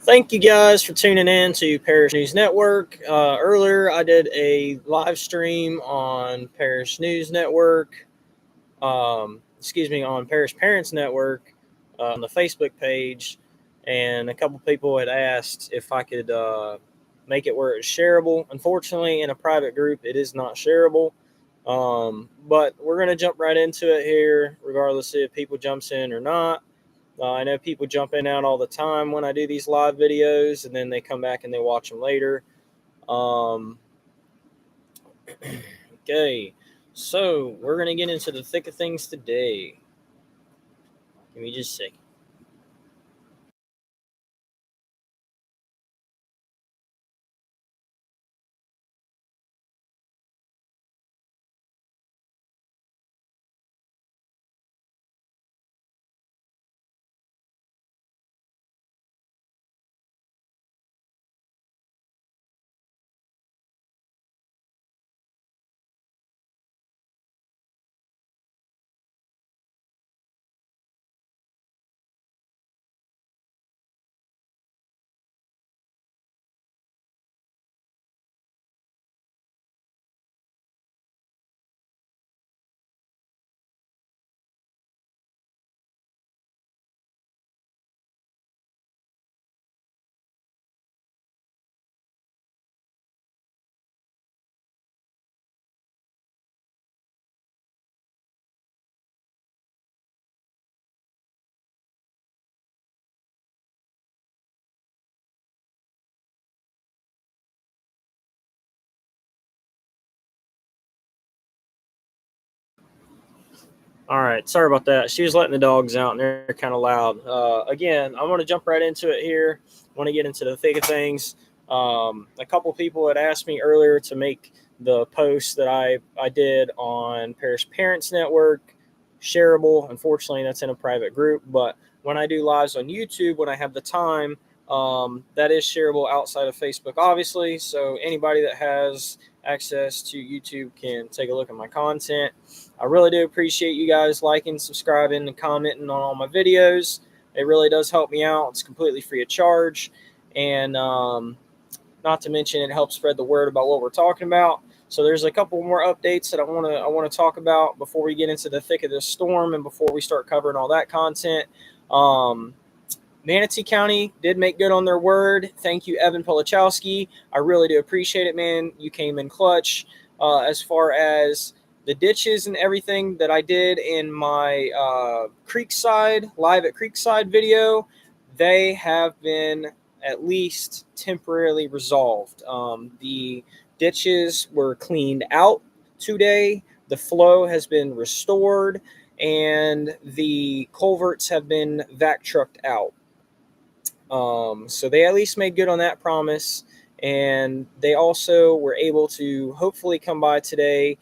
Thank you guys for tuning in to Parish News Network. Earlier, I did a live stream on Parish News Network, on Parish Parents Network on the Facebook page, and a couple people had asked if I could make it where it's shareable. Unfortunately, in a private group, it is not shareable. But we're going to jump right into it here, regardless if people jumps in or not. I know people jump in and out all the time when I do these live videos, and then they come back and they watch them later. Um, okay, so we're going to get into the thick of things today. Give me just a second. All right, sorry about that. She was letting the dogs out, and they're kind of loud. Again, I want to jump right into it here. I want to get into the thick of things. A couple people had asked me earlier to make the post that I did on Parish Parents Network shareable. Unfortunately, that's in a private group, but when I do lives on YouTube, when I have the time, that is shareable outside of Facebook, obviously. So anybody that has access to YouTube can take a look at my content. I really do appreciate you guys liking, subscribing, and commenting on all my videos. It really does help me out. It's completely free of charge, and not to mention it helps spread the word about what we're talking about. So there's a couple more updates that I want to talk about before we get into the thick of this storm and before we start covering all that content. Um, Manatee County did make good on their word. Thank you, Evan Polichowski. I really do appreciate it, man. You came in clutch as far as the ditches and everything that I did in my Creekside, live at Creekside video. They have been at least temporarily resolved. The ditches were cleaned out today. The flow has been restored, and the culverts have been vac trucked out. So they at least made good on that promise, and they also were able to hopefully come by today.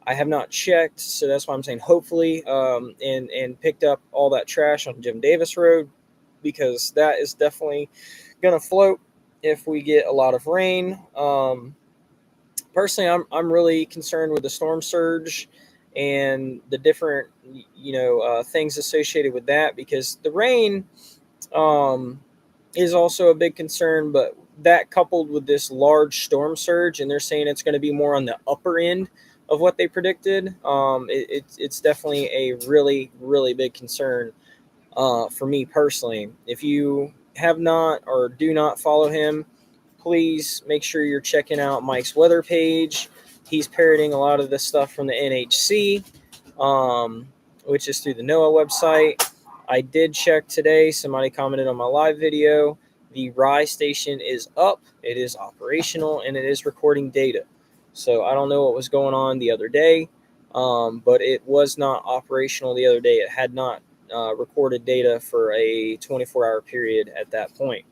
I have not checked, so that's why I'm saying hopefully, and picked up all that trash on Jim Davis Road, because that is definitely going to float if we get a lot of rain. Personally, I'm really concerned with the storm surge and the different things associated with that, because the rain um, is also a big concern, but that coupled with this large storm surge, and they're saying it's going to be more on the upper end of what they predicted. It's definitely a really, really big concern for me personally. If you have not or do not follow him, please make sure you're checking out Mike's weather page. He's parroting a lot of the stuff from the NHC, which is through the NOAA website. I did check today. Somebody commented on my live video. The Rye station is up. It is operational, and it is recording data. So I don't know what was going on the other day, but it was not operational the other day. It had not recorded data for a 24-hour period at that point.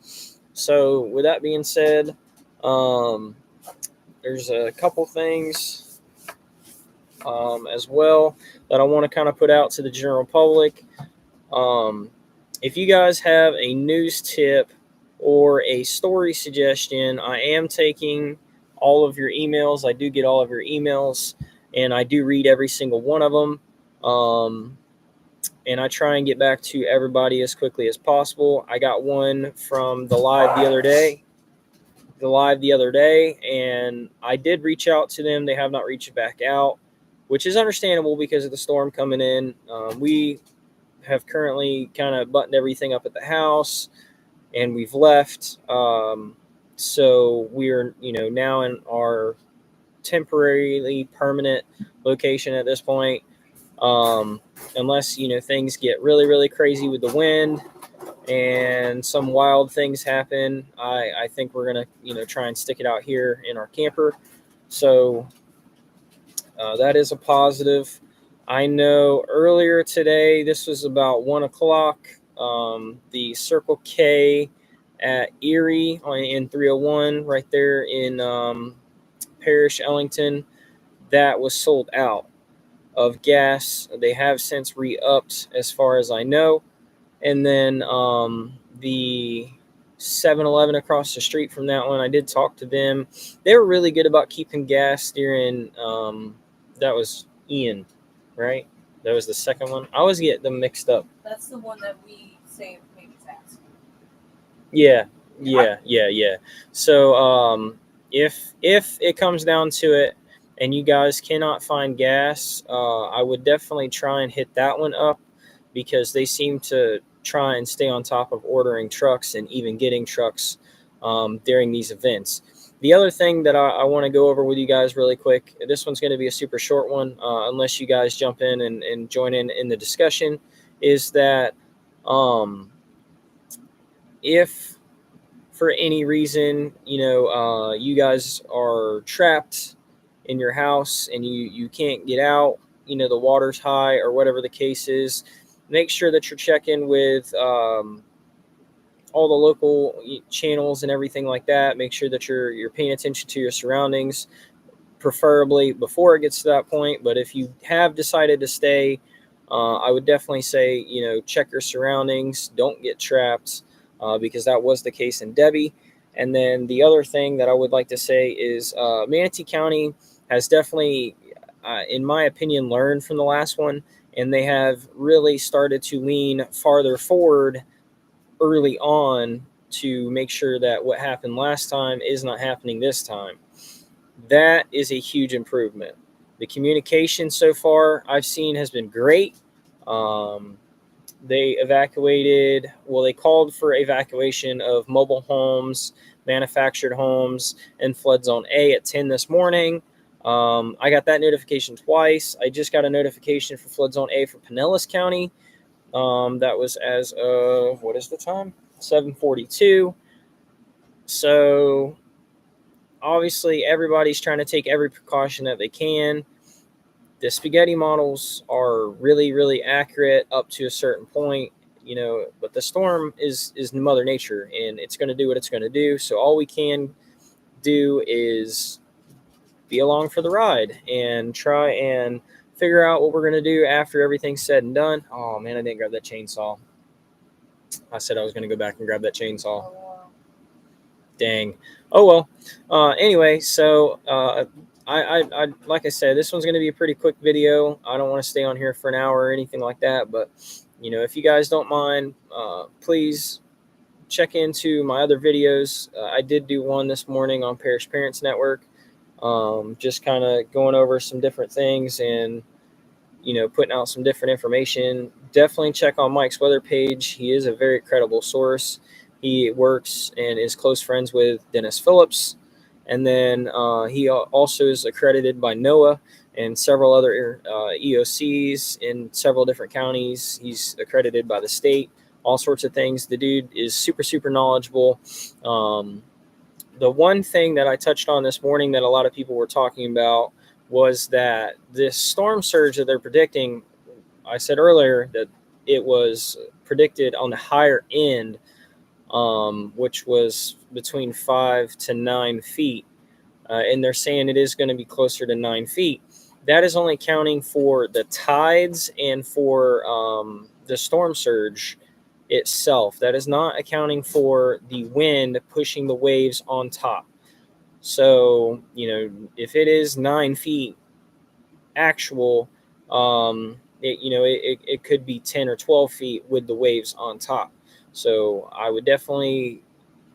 So with that being said, there's a couple things as well that I want to kind of put out to the general public. If you guys have a news tip or a story suggestion, I am taking all of your emails. I do get all of your emails, and I do read every single one of them. and I try and get back to everybody as quickly as possible. I got one from the live the other day, and I did reach out to them. They have not reached back out, which is understandable because of the storm coming in. We have currently kind of buttoned everything up at the house, and we've left. So we're, now in our temporarily permanent location at this point. Unless, things get really, really crazy with the wind and some wild things happen, I think we're going to, try and stick it out here in our camper. So that is a positive. I know earlier today, this was about 1 o'clock, the Circle K at Erie in 301 right there in Parish, Ellington, that was sold out of gas. They have since re-upped as far as I know. And then the 7-Eleven across the street from that one, I did talk to them. They were really good about keeping gas during, that was Ian, right? That was the second one. I always get them mixed up. That's the one that we saved maybe fast. Yeah. So if it comes down to it and you guys cannot find gas, I would definitely try and hit that one up, because they seem to try and stay on top of ordering trucks and even getting trucks during these events. The other thing that I want to go over with you guys really quick, this one's going to be a super short one, unless you guys jump in and join in the discussion, is that if for any reason, you guys are trapped in your house and you can't get out, the water's high or whatever the case is, make sure that you're checking with all the local channels and everything like that. Make sure that you're paying attention to your surroundings, preferably before it gets to that point. But if you have decided to stay, I would definitely say, check your surroundings. Don't get trapped, because that was the case in Debbie. And then the other thing that I would like to say is Manatee County has definitely, in my opinion, learned from the last one, and they have really started to lean farther forward early on to make sure that what happened last time is not happening this time. That is a huge improvement. The communication so far I've seen has been great. They they called for evacuation of mobile homes, manufactured homes, and flood zone A at 10 this morning. I got that notification twice. I just got a notification for flood zone A for Pinellas County. That was as of, what is the time? 7:42. So obviously everybody's trying to take every precaution that they can. The spaghetti models are really, really accurate up to a certain point, but the storm is Mother Nature, and it's going to do what it's going to do. So all we can do is be along for the ride and try and figure out what we're going to do after everything's said and done. Oh man, I didn't grab that chainsaw. I said I was going to go back and grab that chainsaw. Oh, wow. Dang. Oh well. Anyway, so I like I said, this one's going to be a pretty quick video. I don't want to stay on here for an hour or anything like that, but if you guys don't mind, please check into my other videos. I did do one this morning on Parish Parents Network, just kind of going over some different things and putting out some different information. Definitely check on Mike's weather page. He is a very credible source. He works and is close friends with Dennis Phillips. And then he also is accredited by NOAA and several other EOCs in several different counties. He's accredited by the state, all sorts of things. The dude is super, super knowledgeable. The one thing that I touched on this morning that a lot of people were talking about was that this storm surge that they're predicting, I said earlier that it was predicted on the higher end, which was between 5 to 9 feet. And they're saying it is going to be closer to 9 feet. That is only counting for the tides and for the storm surge itself. That is not accounting for the wind pushing the waves on top. So, if it is 9 feet actual, it could be 10 or 12 feet with the waves on top. So I would definitely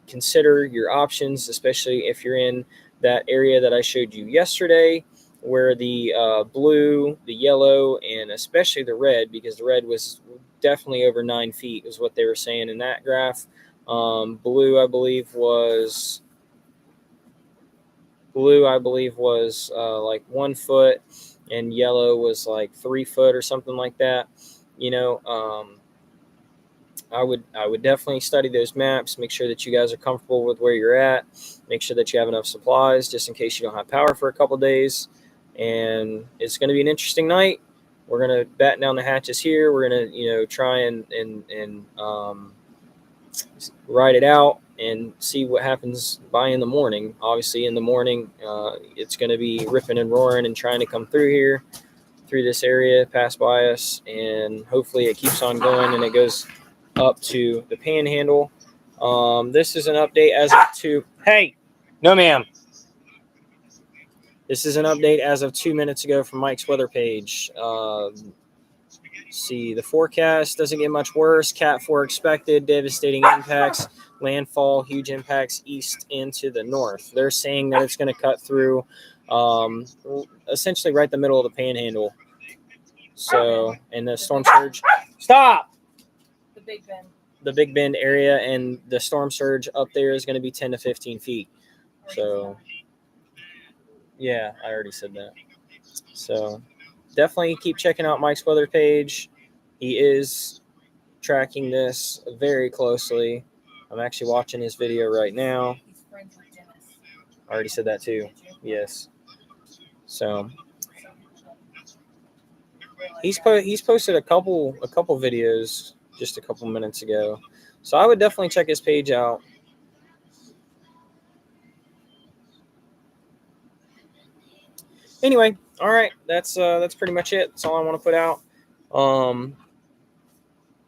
consider your options, especially if you're in that area that I showed you yesterday, where the blue, the yellow, and especially the red, because the red was definitely over 9 feet, is what they were saying in that graph. Blue, I believe, was like 1 foot, and yellow was like 3 foot or something like that. I would definitely study those maps. Make sure that you guys are comfortable with where you're at. Make sure that you have enough supplies just in case you don't have power for a couple days. And it's going to be an interesting night. We're going to batten down the hatches here. We're going to try and ride it out and see what happens by in the morning. Obviously, in the morning, it's going to be ripping and roaring and trying to come through this area, pass by us, and hopefully it keeps on going and it goes up to the Panhandle. This is an update as of Hey, no, ma'am. This is an update as of 2 minutes ago from Mike's weather page. See, the forecast doesn't get much worse. Cat 4 expected, devastating impacts, landfall, huge impacts east into the north. They're saying that it's going to cut through essentially right the middle of the Panhandle. So, and the storm surge. Stop! The Big Bend area, and the storm surge up there is going to be 10 to 15 feet. So, yeah, I already said that. So, definitely keep checking out Mike's weather page. He is tracking this very closely. I'm actually watching his video right now. He's friends with Dennis. I already said that too. Yes. So he's posted a couple videos just a couple minutes ago. So I would definitely check his page out. Anyway, all right, that's pretty much it. That's all I want to put out.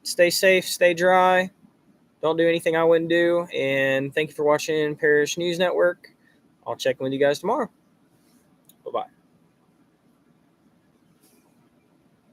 Stay safe, stay dry. Don't do anything I wouldn't do. And thank you for watching Parish News Network. I'll check in with you guys tomorrow. Bye-bye.